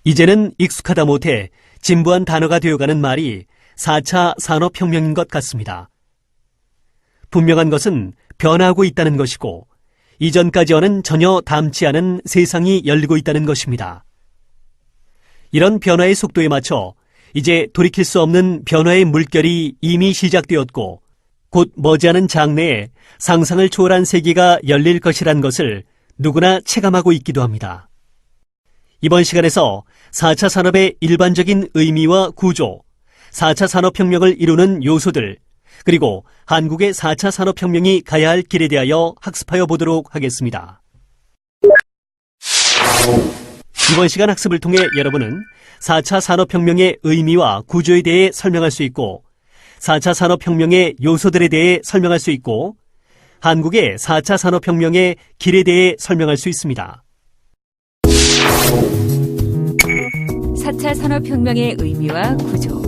이제는 익숙하다 못해 진부한 단어가 되어가는 말이 4차 산업혁명인 것 같습니다. 분명한 것은 변화하고 있다는 것이고 이전까지와는 전혀 닮지 않은 세상이 열리고 있다는 것입니다. 이런 변화의 속도에 맞춰 이제 돌이킬 수 없는 변화의 물결이 이미 시작되었고 곧 머지않은 장래에 상상을 초월한 세계가 열릴 것이란 것을 누구나 체감하고 있기도 합니다. 이번 시간에서 4차 산업의 일반적인 의미와 구조, 4차 산업혁명을 이루는 요소들, 그리고 한국의 4차 산업혁명이 가야 할 길에 대하여 학습하여 보도록 하겠습니다. 이번 시간 학습을 통해 여러분은 4차 산업혁명의 의미와 구조에 대해 설명할 수 있고 4차 산업혁명의 요소들에 대해 설명할 수 있고 한국의 4차 산업혁명의 길에 대해 설명할 수 있습니다. 4차 산업혁명의 의미와 구조.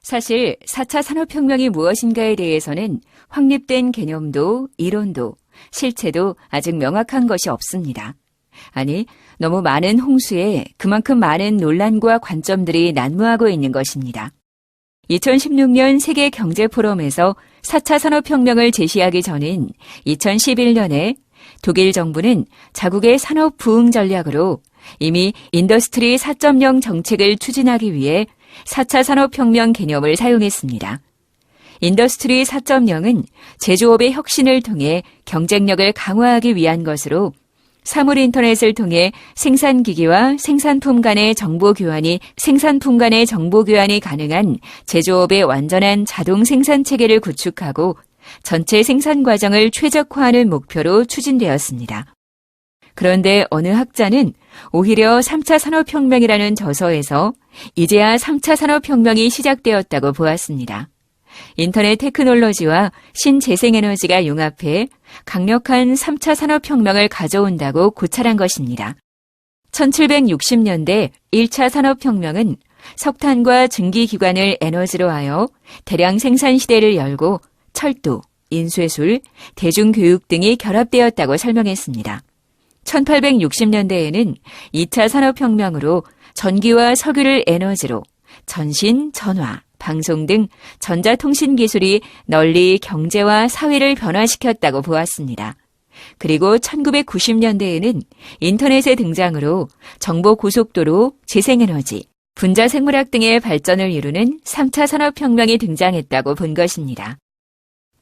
사실 4차 산업혁명이 무엇인가에 대해서는 확립된 개념도 이론도 실체도 아직 명확한 것이 없습니다. 아니, 너무 많은 홍수에 그만큼 많은 논란과 관점들이 난무하고 있는 것입니다. 2016년 세계경제포럼에서 4차 산업혁명을 제시하기 전인 2011년에 독일 정부는 자국의 산업 부흥 전략으로 이미 인더스트리 4.0 정책을 추진하기 위해 4차 산업혁명 개념을 사용했습니다. 인더스트리 4.0은 제조업의 혁신을 통해 경쟁력을 강화하기 위한 것으로 사물 인터넷을 통해 생산기기와 생산품 간의 정보 교환이 가능한 제조업의 완전한 자동 생산 체계를 구축하고 전체 생산 과정을 최적화하는 목표로 추진되었습니다. 그런데 어느 학자는 오히려 3차 산업혁명이라는 저서에서 이제야 3차 산업혁명이 시작되었다고 보았습니다. 인터넷 테크놀로지와 신재생에너지가 융합해 강력한 3차 산업혁명을 가져온다고 고찰한 것입니다. 1760년대 1차 산업혁명은 석탄과 증기기관을 에너지로 하여 대량 생산 시대를 열고 철도, 인쇄술, 대중교육 등이 결합되었다고 설명했습니다. 1860년대에는 2차 산업혁명으로 전기와 석유를 에너지로 전신, 전화, 방송 등 전자통신 기술이 널리 경제와 사회를 변화시켰다고 보았습니다. 그리고 1990년대에는 인터넷의 등장으로 정보고속도로, 재생에너지, 분자생물학 등의 발전을 이루는 3차 산업혁명이 등장했다고 본 것입니다.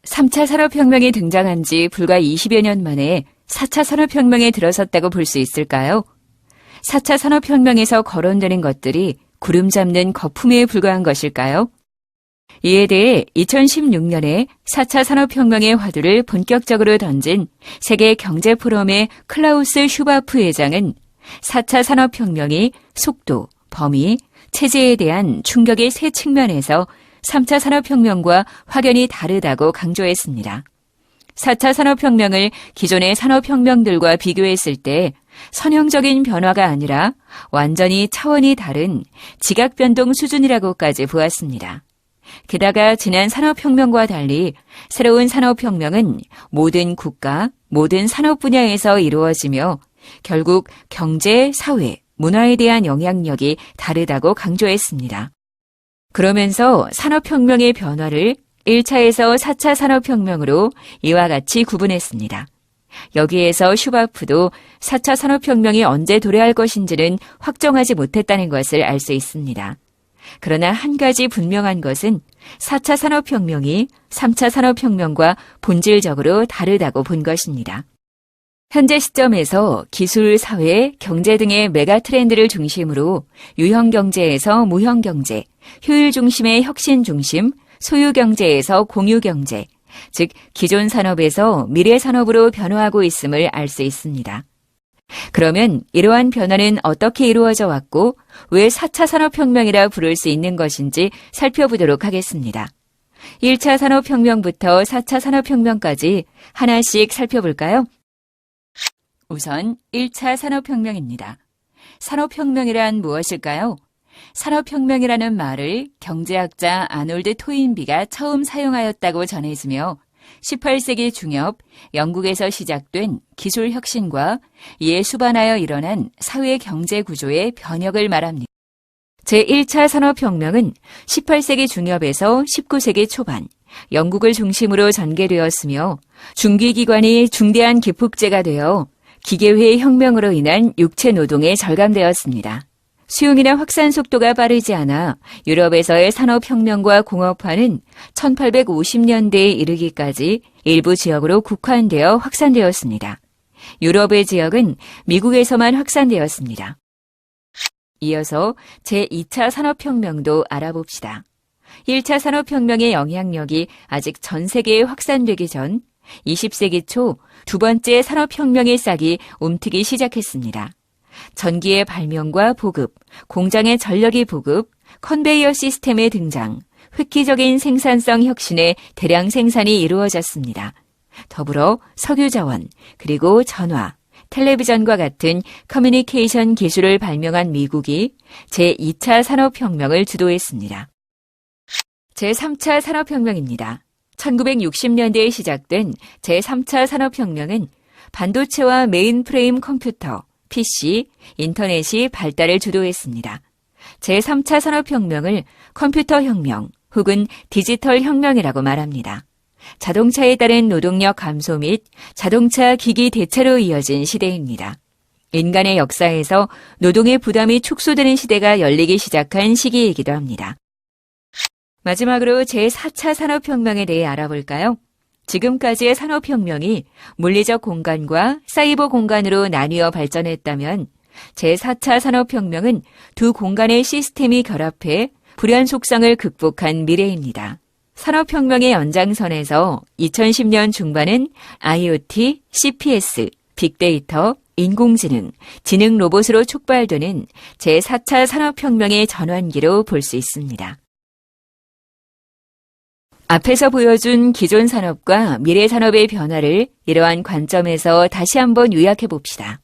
3차 산업혁명이 등장한 지 불과 20여 년 만에 4차 산업혁명에 들어섰다고 볼 수 있을까요? 4차 산업혁명에서 거론되는 것들이 구름 잡는 거품에 불과한 것일까요? 이에 대해 2016년에 4차 산업혁명의 화두를 본격적으로 던진 세계경제포럼의 클라우스 슈바프 회장은 4차 산업혁명이 속도, 범위, 체제에 대한 충격의 세 측면에서 3차 산업혁명과 확연히 다르다고 강조했습니다. 4차 산업혁명을 기존의 산업혁명들과 비교했을 때 선형적인 변화가 아니라 완전히 차원이 다른 지각변동 수준이라고까지 보았습니다. 게다가 지난 산업혁명과 달리 새로운 산업혁명은 모든 국가, 모든 산업 분야에서 이루어지며 결국 경제, 사회, 문화에 대한 영향력이 다르다고 강조했습니다. 그러면서 산업혁명의 변화를 1차에서 4차 산업혁명으로 이와 같이 구분했습니다. 여기에서 슈바프도 4차 산업혁명이 언제 도래할 것인지는 확정하지 못했다는 것을 알 수 있습니다. 그러나 한 가지 분명한 것은 4차 산업혁명이 3차 산업혁명과 본질적으로 다르다고 본 것입니다. 현재 시점에서 기술, 사회, 경제 등의 메가 트렌드를 중심으로 유형경제에서 무형경제, 효율 중심의 혁신 중심, 소유경제에서 공유경제, 즉 기존 산업에서 미래 산업으로 변화하고 있음을 알 수 있습니다. 그러면 이러한 변화는 어떻게 이루어져 왔고 왜 4차 산업혁명이라 부를 수 있는 것인지 살펴보도록 하겠습니다. 1차 산업혁명부터 4차 산업혁명까지 하나씩 살펴볼까요? 우선 1차 산업혁명입니다. 산업혁명이란 무엇일까요? 산업혁명이라는 말을 경제학자 아놀드 토인비가 처음 사용하였다고 전해지며 18세기 중엽 영국에서 시작된 기술 혁신과 이에 수반하여 일어난 사회 경제 구조의 변혁을 말합니다. 제1차 산업혁명은 18세기 중엽에서 19세기 초반 영국을 중심으로 전개되었으며 중기기관이 중대한 기폭제가 되어 기계회의 혁명으로 인한 육체 노동에 절감되었습니다. 수용이나 확산 속도가 빠르지 않아 유럽에서의 산업혁명과 공업화는 1850년대에 이르기까지 일부 지역으로 국한되어 확산되었습니다. 유럽의 지역은 미국에서만 확산되었습니다. 이어서 제2차 산업혁명도 알아봅시다. 1차 산업혁명의 영향력이 아직 전 세계에 확산되기 전 20세기 초 두 번째 산업혁명의 싹이 움트기 시작했습니다. 전기의 발명과 보급, 공장의 전력이 보급, 컨베이어 시스템의 등장, 획기적인 생산성 혁신의 대량 생산이 이루어졌습니다. 더불어 석유 자원, 그리고 전화, 텔레비전과 같은 커뮤니케이션 기술을 발명한 미국이 제2차 산업혁명을 주도했습니다. 제3차 산업혁명입니다. 1960년대에 시작된 제3차 산업혁명은 반도체와 메인프레임 컴퓨터, PC, 인터넷이 발달을 주도했습니다. 제3차 산업혁명을 컴퓨터 혁명 혹은 디지털 혁명이라고 말합니다. 자동차에 따른 노동력 감소 및 자동차 기기 대체로 이어진 시대입니다. 인간의 역사에서 노동의 부담이 축소되는 시대가 열리기 시작한 시기이기도 합니다. 마지막으로 제4차 산업혁명에 대해 알아볼까요? 지금까지의 산업혁명이 물리적 공간과 사이버 공간으로 나뉘어 발전했다면 제4차 산업혁명은 두 공간의 시스템이 결합해 불연 속성을 극복한 미래입니다. 산업혁명의 연장선에서 2010년 중반은 IoT, CPS, 빅데이터, 인공지능, 지능 로봇으로 촉발되는 제4차 산업혁명의 전환기로 볼 수 있습니다. 앞에서 보여준 기존 산업과 미래 산업의 변화를 이러한 관점에서 다시 한번 요약해 봅시다.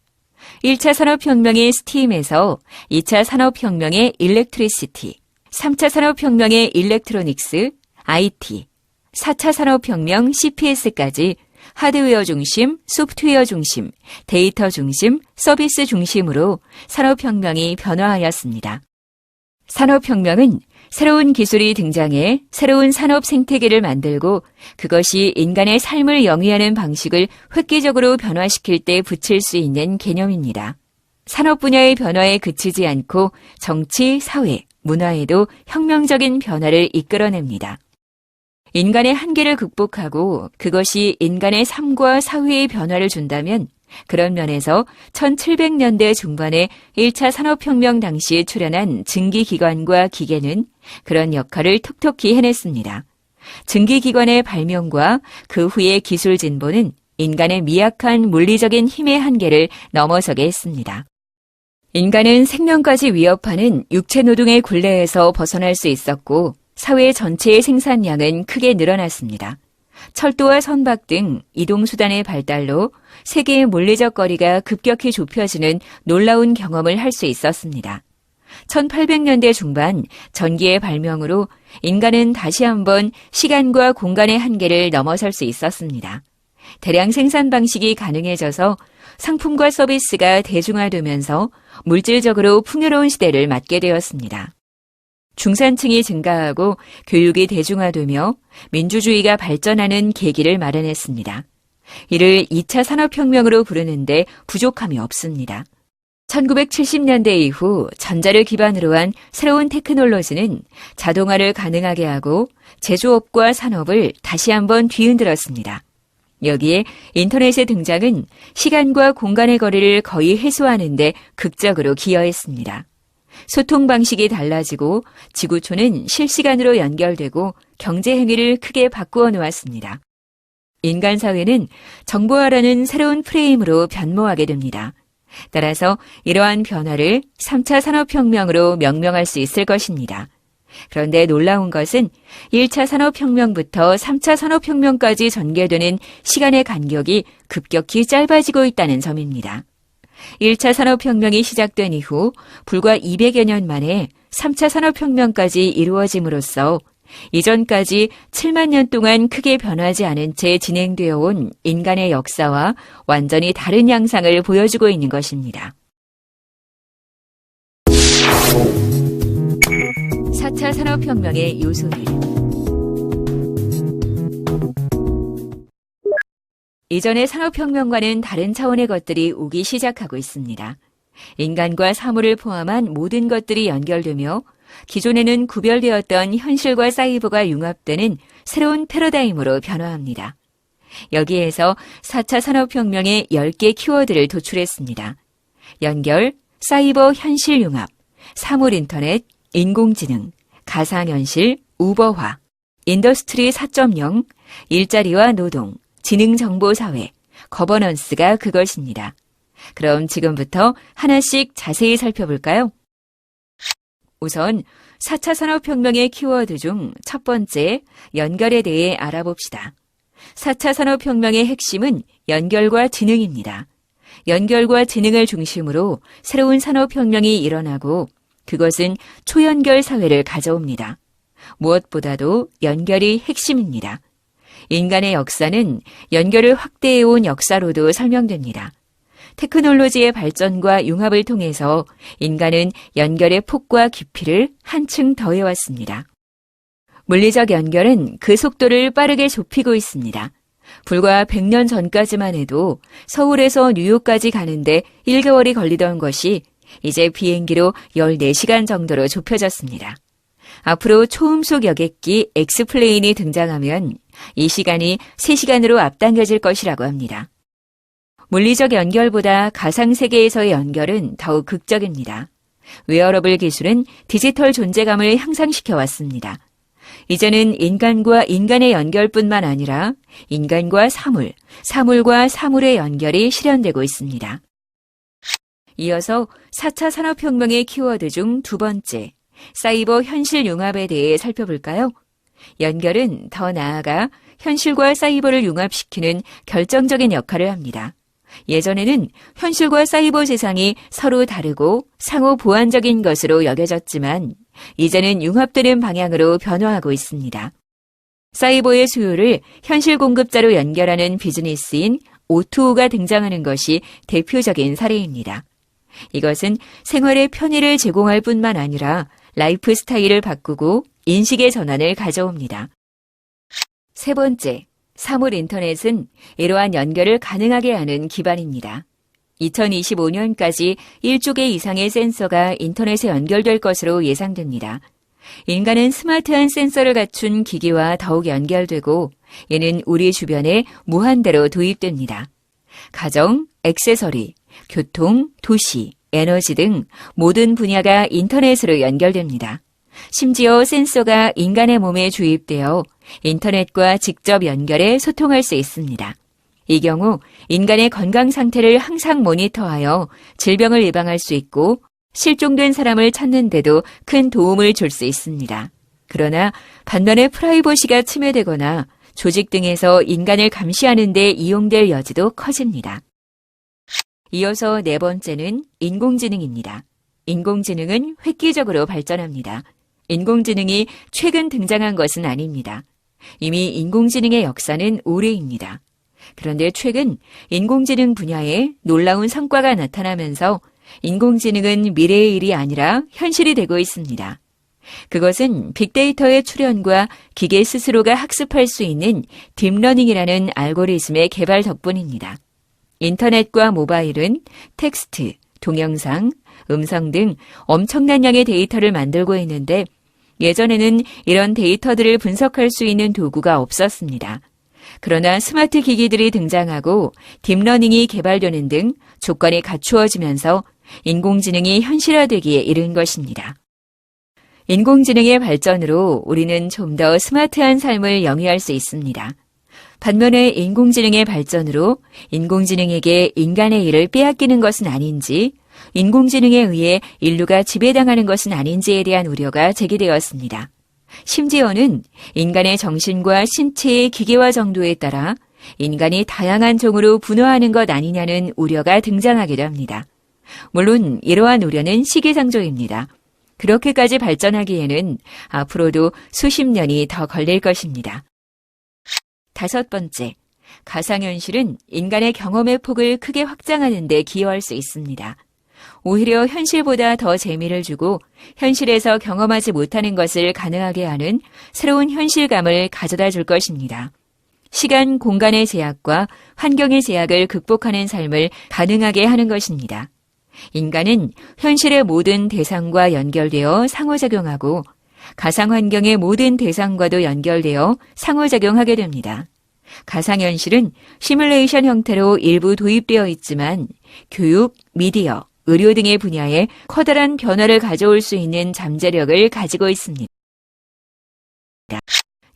1차 산업혁명의 스팀에서 2차 산업혁명의 일렉트리시티, 3차 산업혁명의 일렉트로닉스, IT, 4차 산업혁명 CPS까지 하드웨어 중심, 소프트웨어 중심, 데이터 중심, 서비스 중심으로 산업혁명이 변화하였습니다. 산업혁명은 새로운 기술이 등장해 새로운 산업 생태계를 만들고 그것이 인간의 삶을 영위하는 방식을 획기적으로 변화시킬 때 붙일 수 있는 개념입니다. 산업 분야의 변화에 그치지 않고 정치, 사회, 문화에도 혁명적인 변화를 이끌어냅니다. 인간의 한계를 극복하고 그것이 인간의 삶과 사회의 변화를 준다면 그런 면에서 1700년대 중반에 1차 산업혁명 당시에 출현한 증기기관과 기계는 그런 역할을 톡톡히 해냈습니다. 증기기관의 발명과 그 후의 기술 진보는 인간의 미약한 물리적인 힘의 한계를 넘어서게 했습니다. 인간은 생명까지 위협하는 육체 노동의 굴레에서 벗어날 수 있었고 사회 전체의 생산량은 크게 늘어났습니다. 철도와 선박 등 이동수단의 발달로 세계의 물리적 거리가 급격히 좁혀지는 놀라운 경험을 할 수 있었습니다. 1800년대 중반 전기의 발명으로 인간은 다시 한번 시간과 공간의 한계를 넘어설 수 있었습니다. 대량 생산 방식이 가능해져서 상품과 서비스가 대중화되면서 물질적으로 풍요로운 시대를 맞게 되었습니다. 중산층이 증가하고 교육이 대중화되며 민주주의가 발전하는 계기를 마련했습니다. 이를 2차 산업혁명으로 부르는데 부족함이 없습니다. 1970년대 이후 전자를 기반으로 한 새로운 테크놀로지는 자동화를 가능하게 하고 제조업과 산업을 다시 한번 뒤흔들었습니다. 여기에 인터넷의 등장은 시간과 공간의 거리를 거의 해소하는 데 극적으로 기여했습니다. 소통 방식이 달라지고 지구촌은 실시간으로 연결되고 경제 행위를 크게 바꾸어 놓았습니다. 인간 사회는 정보화라는 새로운 프레임으로 변모하게 됩니다. 따라서 이러한 변화를 3차 산업혁명으로 명명할 수 있을 것입니다. 그런데 놀라운 것은 1차 산업혁명부터 3차 산업혁명까지 전개되는 시간의 간격이 급격히 짧아지고 있다는 점입니다. 1차 산업혁명이 시작된 이후 불과 200여 년 만에 3차 산업혁명까지 이루어짐으로써 이전까지 7만 년 동안 크게 변하지 않은 채 진행되어 온 인간의 역사와 완전히 다른 양상을 보여주고 있는 것입니다. 4차 산업혁명의 요소들. 이전의 산업혁명과는 다른 차원의 것들이 오기 시작하고 있습니다. 인간과 사물을 포함한 모든 것들이 연결되며 기존에는 구별되었던 현실과 사이버가 융합되는 새로운 패러다임으로 변화합니다. 여기에서 4차 산업혁명의 10개 키워드를 도출했습니다. 연결, 사이버 현실 융합, 사물 인터넷, 인공지능, 가상현실, 우버화, 인더스트리 4.0, 일자리와 노동, 지능정보사회, 거버넌스가 그것입니다. 그럼 지금부터 하나씩 자세히 살펴볼까요? 우선 4차 산업혁명의 키워드 중 첫 번째, 연결에 대해 알아봅시다. 4차 산업혁명의 핵심은 연결과 지능입니다. 연결과 지능을 중심으로 새로운 산업혁명이 일어나고 그것은 초연결 사회를 가져옵니다. 무엇보다도 연결이 핵심입니다. 인간의 역사는 연결을 확대해온 역사로도 설명됩니다. 테크놀로지의 발전과 융합을 통해서 인간은 연결의 폭과 깊이를 한층 더해왔습니다. 물리적 연결은 그 속도를 빠르게 좁히고 있습니다. 불과 100년 전까지만 해도 서울에서 뉴욕까지 가는데 1개월이 걸리던 것이 이제 비행기로 14시간 정도로 좁혀졌습니다. 앞으로 초음속 여객기 엑스플레인이 등장하면 이 시간이 3시간으로 앞당겨질 것이라고 합니다. 물리적 연결보다 가상세계에서의 연결은 더욱 극적입니다. 웨어러블 기술은 디지털 존재감을 향상시켜 왔습니다. 이제는 인간과 인간의 연결뿐만 아니라 인간과 사물, 사물과 사물의 연결이 실현되고 있습니다. 이어서 4차 산업혁명의 키워드 중 두 번째, 사이버 현실 융합에 대해 살펴볼까요? 연결은 더 나아가 현실과 사이버를 융합시키는 결정적인 역할을 합니다. 예전에는 현실과 사이버 세상이 서로 다르고 상호 보완적인 것으로 여겨졌지만 이제는 융합되는 방향으로 변화하고 있습니다. 사이버의 수요를 현실 공급자로 연결하는 비즈니스인 O2O가 등장하는 것이 대표적인 사례입니다. 이것은 생활의 편의를 제공할 뿐만 아니라 라이프 스타일을 바꾸고 인식의 전환을 가져옵니다. 세 번째, 사물 인터넷은 이러한 연결을 가능하게 하는 기반입니다. 2025년까지 1조 개 이상의 센서가 인터넷에 연결될 것으로 예상됩니다. 인간은 스마트한 센서를 갖춘 기기와 더욱 연결되고 이는 우리 주변에 무한대로 도입됩니다. 가정, 액세서리, 교통, 도시, 에너지 등 모든 분야가 인터넷으로 연결됩니다. 심지어 센서가 인간의 몸에 주입되어 인터넷과 직접 연결해 소통할 수 있습니다. 이 경우 인간의 건강 상태를 항상 모니터하여 질병을 예방할 수 있고 실종된 사람을 찾는 데도 큰 도움을 줄 수 있습니다. 그러나 반면에 프라이버시가 침해되거나 조직 등에서 인간을 감시하는 데 이용될 여지도 커집니다. 이어서 네 번째는 인공지능입니다. 인공지능은 획기적으로 발전합니다. 인공지능이 최근 등장한 것은 아닙니다. 이미 인공지능의 역사는 오래입니다. 그런데 최근 인공지능 분야에 놀라운 성과가 나타나면서 인공지능은 미래의 일이 아니라 현실이 되고 있습니다. 그것은 빅데이터의 출현과 기계 스스로가 학습할 수 있는 딥러닝이라는 알고리즘의 개발 덕분입니다. 인터넷과 모바일은 텍스트, 동영상, 음성 등 엄청난 양의 데이터를 만들고 있는데 예전에는 이런 데이터들을 분석할 수 있는 도구가 없었습니다. 그러나 스마트 기기들이 등장하고 딥러닝이 개발되는 등 조건이 갖추어지면서 인공지능이 현실화되기에 이른 것입니다. 인공지능의 발전으로 우리는 좀 더 스마트한 삶을 영위할 수 있습니다. 반면에 인공지능의 발전으로 인공지능에게 인간의 일을 빼앗기는 것은 아닌지, 인공지능에 의해 인류가 지배당하는 것은 아닌지에 대한 우려가 제기되었습니다. 심지어는 인간의 정신과 신체의 기계화 정도에 따라 인간이 다양한 종으로 분화하는 것 아니냐는 우려가 등장하기도 합니다. 물론 이러한 우려는 시기상조입니다. 그렇게까지 발전하기에는 앞으로도 수십 년이 더 걸릴 것입니다. 5번째, 가상현실은 인간의 경험의 폭을 크게 확장하는 데 기여할 수 있습니다. 오히려 현실보다 더 재미를 주고 현실에서 경험하지 못하는 것을 가능하게 하는 새로운 현실감을 가져다 줄 것입니다. 시간, 공간의 제약과 환경의 제약을 극복하는 삶을 가능하게 하는 것입니다. 인간은 현실의 모든 대상과 연결되어 상호작용하고 가상환경의 모든 대상과도 연결되어 상호작용하게 됩니다. 가상현실은 시뮬레이션 형태로 일부 도입되어 있지만 교육, 미디어, 의료 등의 분야에 커다란 변화를 가져올 수 있는 잠재력을 가지고 있습니다.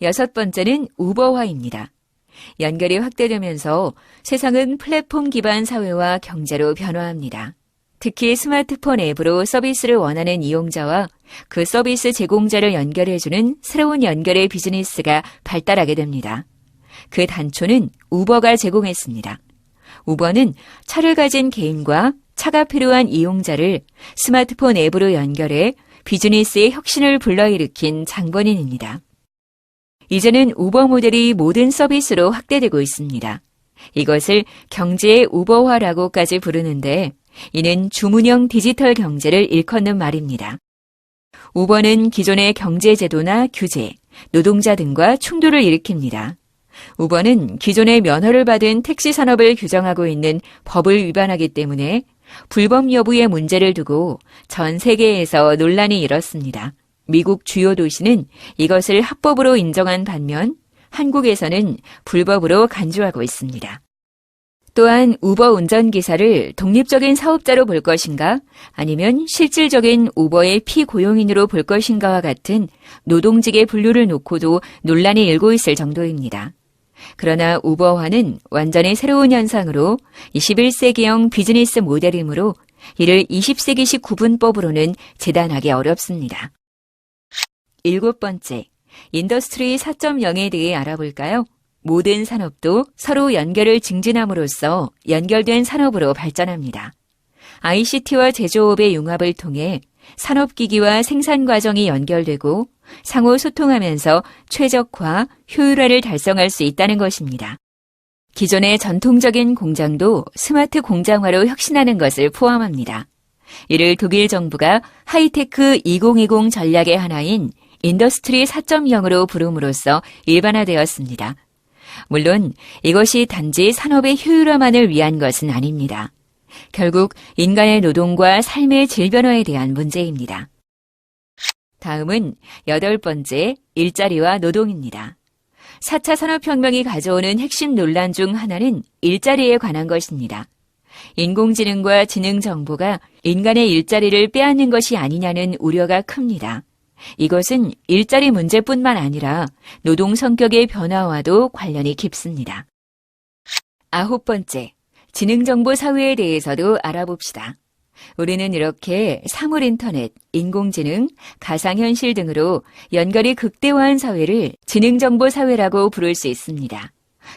6번째는 우버화입니다. 연결이 확대되면서 세상은 플랫폼 기반 사회와 경제로 변화합니다. 특히 스마트폰 앱으로 서비스를 원하는 이용자와 그 서비스 제공자를 연결해주는 새로운 연결의 비즈니스가 발달하게 됩니다. 그 단초는 우버가 제공했습니다. 우버는 차를 가진 개인과 차가 필요한 이용자를 스마트폰 앱으로 연결해 비즈니스의 혁신을 불러일으킨 장본인입니다. 이제는 우버 모델이 모든 서비스로 확대되고 있습니다. 이것을 경제의 우버화라고까지 부르는데 이는 주문형 디지털 경제를 일컫는 말입니다. 우버는 기존의 경제제도나 규제, 노동자 등과 충돌을 일으킵니다. 우버는 기존의 면허를 받은 택시 산업을 규정하고 있는 법을 위반하기 때문에 불법 여부의 문제를 두고 전 세계에서 논란이 일었습니다. 미국 주요 도시는 이것을 합법으로 인정한 반면 한국에서는 불법으로 간주하고 있습니다. 또한 우버 운전기사를 독립적인 사업자로 볼 것인가 아니면 실질적인 우버의 피고용인으로 볼 것인가와 같은 노동직의 분류를 놓고도 논란이 일고 있을 정도입니다. 그러나 우버화는 완전히 새로운 현상으로 21세기형 비즈니스 모델이므로 이를 20세기식 구분법으로는 재단하기 어렵습니다. 7번째, 인더스트리 4.0에 대해 알아볼까요? 모든 산업도 서로 연결을 증진함으로써 연결된 산업으로 발전합니다. ICT와 제조업의 융합을 통해 산업기기와 생산 과정이 연결되고 상호 소통하면서 최적화, 효율화를 달성할 수 있다는 것입니다. 기존의 전통적인 공장도 스마트 공장화로 혁신하는 것을 포함합니다. 이를 독일 정부가 하이테크 2020 전략의 하나인 인더스트리 4.0으로 부름으로써 일반화되었습니다. 물론 이것이 단지 산업의 효율화만을 위한 것은 아닙니다. 결국 인간의 노동과 삶의 질 변화에 대한 문제입니다. 다음은 8번째, 일자리와 노동입니다. 4차 산업혁명이 가져오는 핵심 논란 중 하나는 일자리에 관한 것입니다. 인공지능과 지능정보가 인간의 일자리를 빼앗는 것이 아니냐는 우려가 큽니다. 이것은 일자리 문제뿐만 아니라 노동 성격의 변화와도 관련이 깊습니다. 9번째, 지능정보 사회에 대해서도 알아봅시다. 우리는 이렇게 사물인터넷, 인공지능, 가상현실 등으로 연결이 극대화한 사회를 지능정보 사회라고 부를 수 있습니다.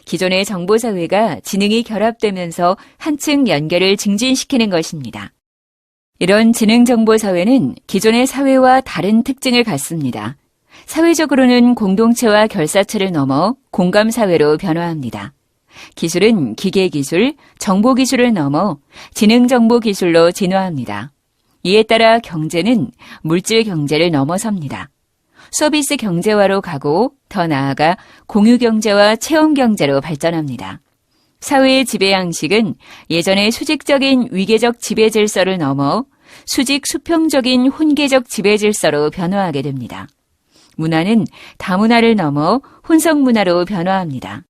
기존의 정보사회가 지능이 결합되면서 한층 연결을 증진시키는 것입니다. 이런 지능정보사회는 기존의 사회와 다른 특징을 갖습니다. 사회적으로는 공동체와 결사체를 넘어 공감사회로 변화합니다. 기술은 기계기술, 정보기술을 넘어 지능정보기술로 진화합니다. 이에 따라 경제는 물질경제를 넘어섭니다. 서비스 경제화로 가고 더 나아가 공유경제와 체험경제로 발전합니다. 사회의 지배양식은 예전의 수직적인 위계적 지배질서를 넘어 수직 수평적인 혼계적 지배질서로 변화하게 됩니다. 문화는 다문화를 넘어 혼성문화로 변화합니다.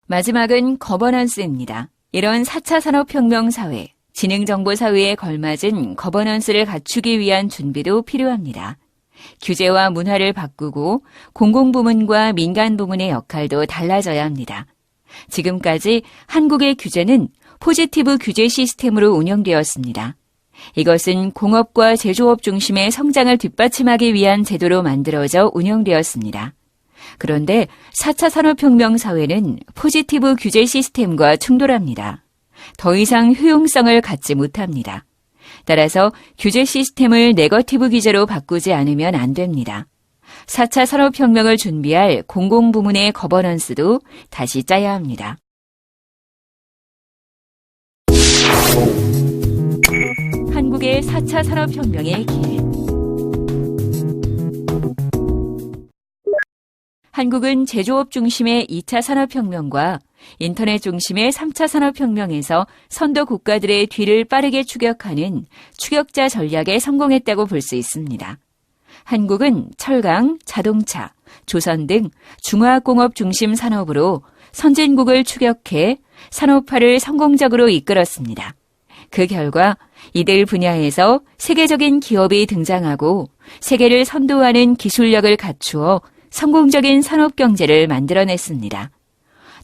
마지막은 거버넌스입니다. 이런 4차 산업혁명 사회, 지능정보 사회에 걸맞은 거버넌스를 갖추기 위한 준비도 필요합니다. 규제와 문화를 바꾸고 공공부문과 민간부문의 역할도 달라져야 합니다. 지금까지 한국의 규제는 포지티브 규제 시스템으로 운영되었습니다. 이것은 공업과 제조업 중심의 성장을 뒷받침하기 위한 제도로 만들어져 운영되었습니다. 그런데 4차 산업혁명 사회는 포지티브 규제 시스템과 충돌합니다. 더 이상 효용성을 갖지 못합니다. 따라서 규제 시스템을 네거티브 규제로 바꾸지 않으면 안 됩니다. 4차 산업혁명을 준비할 공공부문의 거버넌스도 다시 짜야 합니다. 한국의 4차 산업혁명의 길. 한국은 제조업 중심의 2차 산업혁명과 인터넷 중심의 3차 산업혁명에서 선도 국가들의 뒤를 빠르게 추격하는 추격자 전략에 성공했다고 볼 수 있습니다. 한국은 철강, 자동차, 조선 등 중화공업 중심 산업으로 선진국을 추격해 산업화를 성공적으로 이끌었습니다. 그 결과 이들 분야에서 세계적인 기업이 등장하고 세계를 선도하는 기술력을 갖추어 성공적인 산업경제를 만들어냈습니다.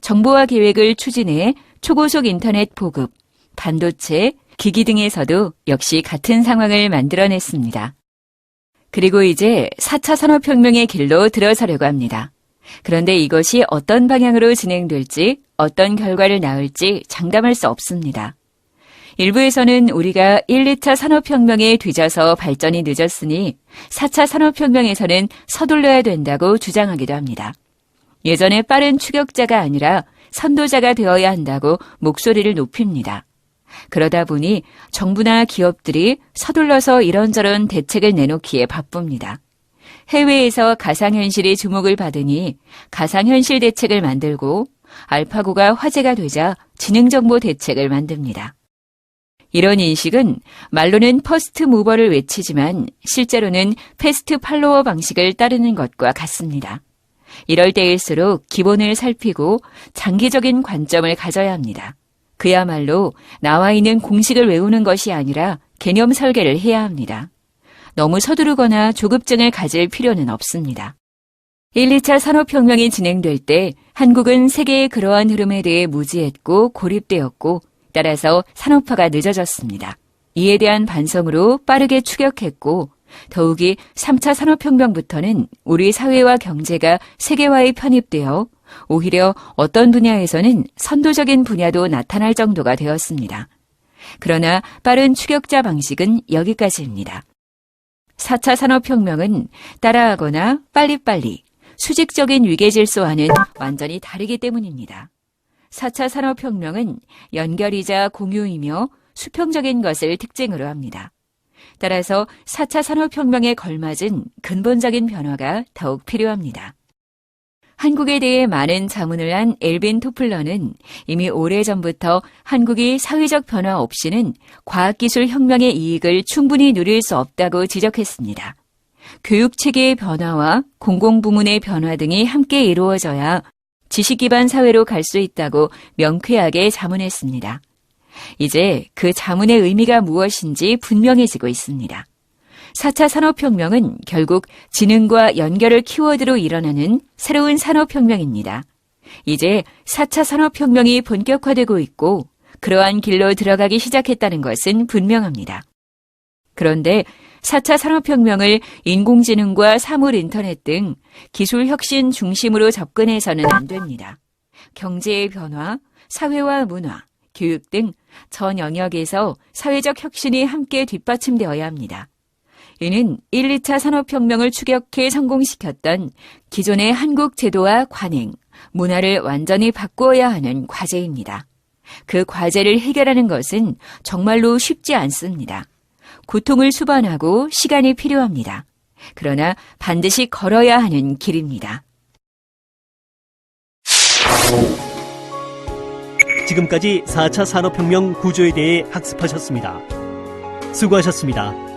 정보화 계획을 추진해 초고속 인터넷 보급, 반도체, 기기 등에서도 역시 같은 상황을 만들어냈습니다. 그리고 이제 4차 산업혁명의 길로 들어서려고 합니다. 그런데 이것이 어떤 방향으로 진행될지, 어떤 결과를 낳을지 장담할 수 없습니다. 일부에서는 우리가 1, 2차 산업혁명에 뒤져서 발전이 늦었으니 4차 산업혁명에서는 서둘러야 된다고 주장하기도 합니다. 예전에 빠른 추격자가 아니라 선도자가 되어야 한다고 목소리를 높입니다. 그러다 보니 정부나 기업들이 서둘러서 이런저런 대책을 내놓기에 바쁩니다. 해외에서 가상현실이 주목을 받으니 가상현실 대책을 만들고 알파고가 화제가 되자 지능정보 대책을 만듭니다. 이런 인식은 말로는 퍼스트 무버를 외치지만 실제로는 패스트 팔로워 방식을 따르는 것과 같습니다. 이럴 때일수록 기본을 살피고 장기적인 관점을 가져야 합니다. 그야말로 나와 있는 공식을 외우는 것이 아니라 개념 설계를 해야 합니다. 너무 서두르거나 조급증을 가질 필요는 없습니다. 1, 2차 산업혁명이 진행될 때 한국은 세계의 그러한 흐름에 대해 무지했고 고립되었고 따라서 산업화가 늦어졌습니다. 이에 대한 반성으로 빠르게 추격했고 더욱이 3차 산업혁명부터는 우리 사회와 경제가 세계화에 편입되어 오히려 어떤 분야에서는 선도적인 분야도 나타날 정도가 되었습니다. 그러나 빠른 추격자 방식은 여기까지입니다. 4차 산업혁명은 따라하거나 빨리빨리 수직적인 위계질서와는 완전히 다르기 때문입니다. 4차 산업혁명은 연결이자 공유이며 수평적인 것을 특징으로 합니다. 따라서 4차 산업혁명에 걸맞은 근본적인 변화가 더욱 필요합니다. 한국에 대해 많은 자문을 한 엘빈 토플러는 이미 오래전부터 한국이 사회적 변화 없이는 과학기술 혁명의 이익을 충분히 누릴 수 없다고 지적했습니다. 교육체계의 변화와 공공부문의 변화 등이 함께 이루어져야 지식기반 사회로 갈 수 있다고 명쾌하게 자문했습니다. 이제 그 자문의 의미가 무엇인지 분명해지고 있습니다. 4차 산업혁명은 결국 지능과 연결을 키워드로 일어나는 새로운 산업혁명입니다. 이제 4차 산업혁명이 본격화되고 있고 그러한 길로 들어가기 시작했다는 것은 분명합니다. 그런데 4차 산업혁명을 인공지능과 사물인터넷 등 기술 혁신 중심으로 접근해서는 안 됩니다. 경제의 변화, 사회와 문화, 교육 등 전 영역에서 사회적 혁신이 함께 뒷받침되어야 합니다. 이는 1, 2차 산업혁명을 추격해 성공시켰던 기존의 한국 제도와 관행, 문화를 완전히 바꾸어야 하는 과제입니다. 그 과제를 해결하는 것은 정말로 쉽지 않습니다. 고통을 수반하고 시간이 필요합니다. 그러나 반드시 걸어야 하는 길입니다. 지금까지 4차 산업혁명 구조에 대해 학습하셨습니다. 수고하셨습니다.